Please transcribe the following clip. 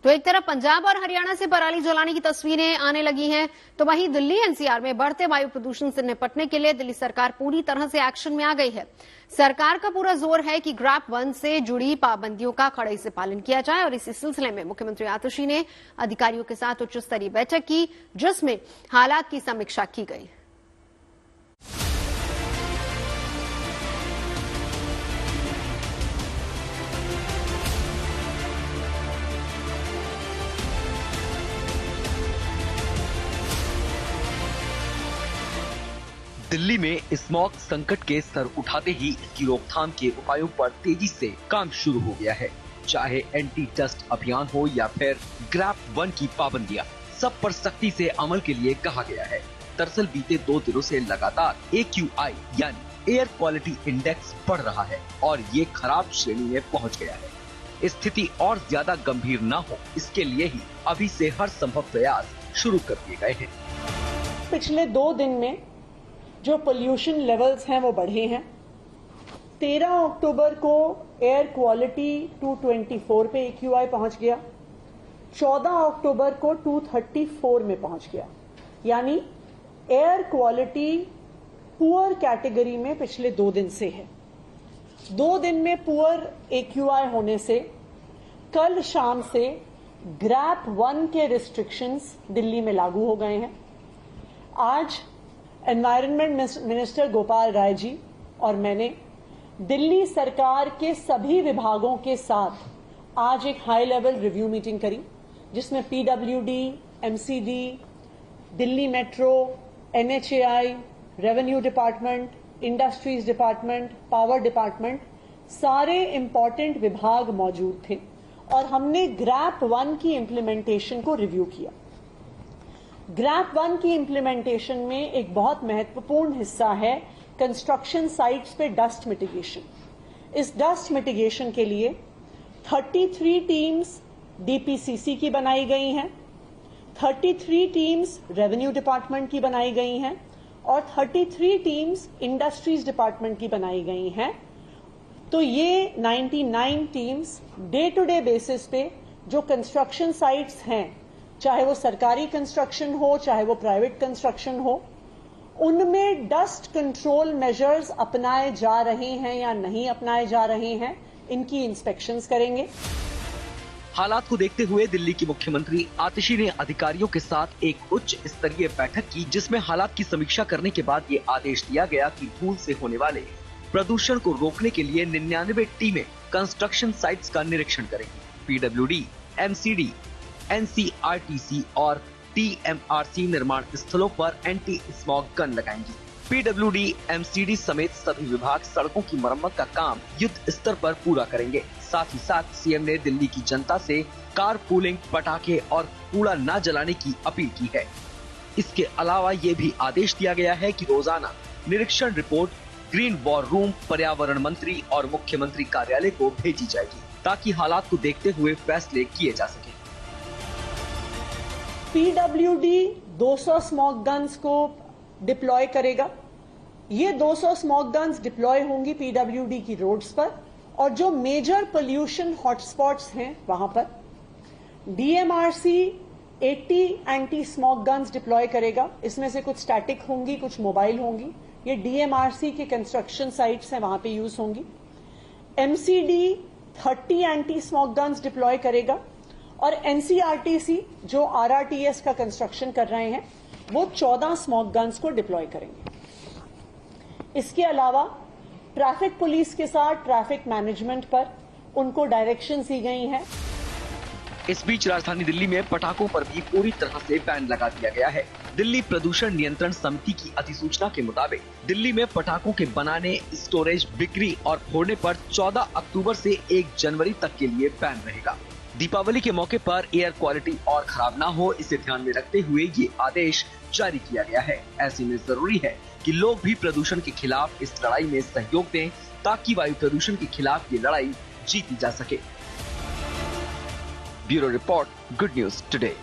तो एक तरफ पंजाब और हरियाणा से पराली जलाने की तस्वीरें आने लगी हैं, तो वहीं दिल्ली एनसीआर में बढ़ते वायु प्रदूषण से निपटने के लिए दिल्ली सरकार पूरी तरह से एक्शन में आ गई है। सरकार का पूरा जोर है कि ग्रैप 1 से जुड़ी पाबंदियों का कड़ाई से पालन किया जाए और इसी सिलसिले में मुख्यमंत्री आतिशी ने अधिकारियों के साथ उच्च स्तरीय बैठक की, जिसमें हालात की समीक्षा की गई। दिल्ली में स्मॉग संकट के सर उठाते ही इसकी रोकथाम के उपायों पर तेजी से काम शुरू हो गया है। चाहे एंटी डस्ट अभियान हो या फिर ग्रैप 1 की पाबंदियां, सब पर सख्ती से अमल के लिए कहा गया है। दरअसल बीते 2 दिनों से लगातार AQI यानी एयर क्वालिटी इंडेक्स बढ़ रहा है और ये खराब श्रेणी में पहुंच गया है। स्थिति और ज्यादा गंभीर न हो, इसके लिए ही अभी से हर संभव प्रयास शुरू कर दिए गए हैं। पिछले 2 दिन में जो पोल्यूशन लेवल्स हैं वो बढ़े हैं। 13 अक्टूबर को एयर क्वालिटी 224 पे AQI पहुंच गया, 14 अक्टूबर को 234 में पहुंच गया, यानी एयर क्वालिटी पुअर कैटेगरी में पिछले 2 दिन से है। 2 दिन में पुअर AQI होने से कल शाम से ग्रैप 1 के रिस्ट्रिक्शंस दिल्ली में लागू हो गए हैं। आज एनवायरनमेंट मिनिस्टर गोपाल राय जी और मैंने दिल्ली सरकार के सभी विभागों के साथ आज एक हाई लेवल रिव्यू मीटिंग करी, जिसमें PWD, MCD, Delhi metro, NHAI, revenue department, industries department, power department, सारे इंपॉर्टेंट विभाग मौजूद थे और हमने ग्रैप 1 की इम्प्लीमेंटेशन को रिव्यू किया। ग्रैप 1 की इम्प्लीमेंटेशन में एक बहुत महत्वपूर्ण हिस्सा है कंस्ट्रक्शन साइट्स पे डस्ट मिटिगेशन। इस डस्ट मिटिगेशन के लिए 33 टीम्स DPCC की बनाई गई हैं, 33 टीम्स रेवेन्यू डिपार्टमेंट की बनाई गई हैं और 33 टीम्स इंडस्ट्रीज डिपार्टमेंट की बनाई गई हैं। तो ये 99 teams day to day basis पे जो कंस्ट्रक्शन साइट्स हैं, चाहे वो सरकारी कंस्ट्रक्शन हो चाहे वो प्राइवेट कंस्ट्रक्शन हो, उनमें डस्ट कंट्रोल मेजर्स अपनाए जा रहे हैं या नहीं अपनाए जा रहे हैं, इनकी इंस्पेक्शंस करेंगे। हालात को देखते हुए दिल्ली की मुख्यमंत्री आतिशी ने अधिकारियों के साथ एक उच्च स्तरीय बैठक की, जिसमें हालात की समीक्षा करने के बाद ये आदेश दिया गया कि धूल से होने वाले प्रदूषण को रोकने के लिए 99 टीमें कंस्ट्रक्शन साइट्स का निरीक्षण करेंगी। PWD, MCD, NCRTC और TMRC निर्माण स्थलों पर एंटी स्मॉग गन लगाएंगी। PWD, MCD समेत सभी विभाग सड़कों की मरम्मत का काम युद्ध स्तर पर पूरा करेंगे। साथ ही साथ सीएम ने दिल्ली की जनता से कार पूलिंग, पटाखे और कूड़ा न जलाने की अपील की है। इसके अलावा ये भी आदेश दिया गया है कि रोजाना निरीक्षण रिपोर्ट ग्रीन वॉर रूम, पर्यावरण मंत्री और मुख्यमंत्री कार्यालय को भेजी जाएगी, ताकि हालात को देखते हुए फैसले किए जा सके। PWD 200 स्मॉग गन्स को डिप्लॉय करेगा। ये 200 स्मॉग गन्स डिप्लॉय होंगी PWD की रोड्स पर और जो मेजर पोल्यूशन हॉटस्पॉट्स हैं वहां पर। DMRC 80 anti smog guns deploy करेगा। इसमें से कुछ स्टैटिक होंगी, कुछ मोबाइल होंगी। ये DMRC के कंस्ट्रक्शन साइट्स हैं, वहां पे यूज होंगी। MCD 30 anti smog guns deploy करेगा और NCRTC जो RRTS का कंस्ट्रक्शन कर रहे हैं वो 14 स्मॉग गन्स को डिप्लॉय करेंगे। इसके अलावा ट्रैफिक पुलिस के साथ ट्रैफिक मैनेजमेंट पर उनको डायरेक्शंस दी गई हैं। इस बीच राजधानी दिल्ली में पटाखों पर भी पूरी तरह से बैन लगा दिया गया है। दिल्ली प्रदूषण नियंत्रण समिति की अधिसूचना के मुताबिक दिल्ली में पटाखों के बनाने, स्टोरेज, बिक्री और फोड़ने पर 14 अक्टूबर से 1 जनवरी तक के लिए बैन रहेगा। दीपावली के मौके पर एयर क्वालिटी और खराब ना हो, इसे ध्यान में रखते हुए ये आदेश जारी किया गया है। ऐसे में जरूरी है कि लोग भी प्रदूषण के खिलाफ इस लड़ाई में सहयोग दें, ताकि वायु प्रदूषण के खिलाफ ये लड़ाई जीती जा सके। Bureau report, good news today.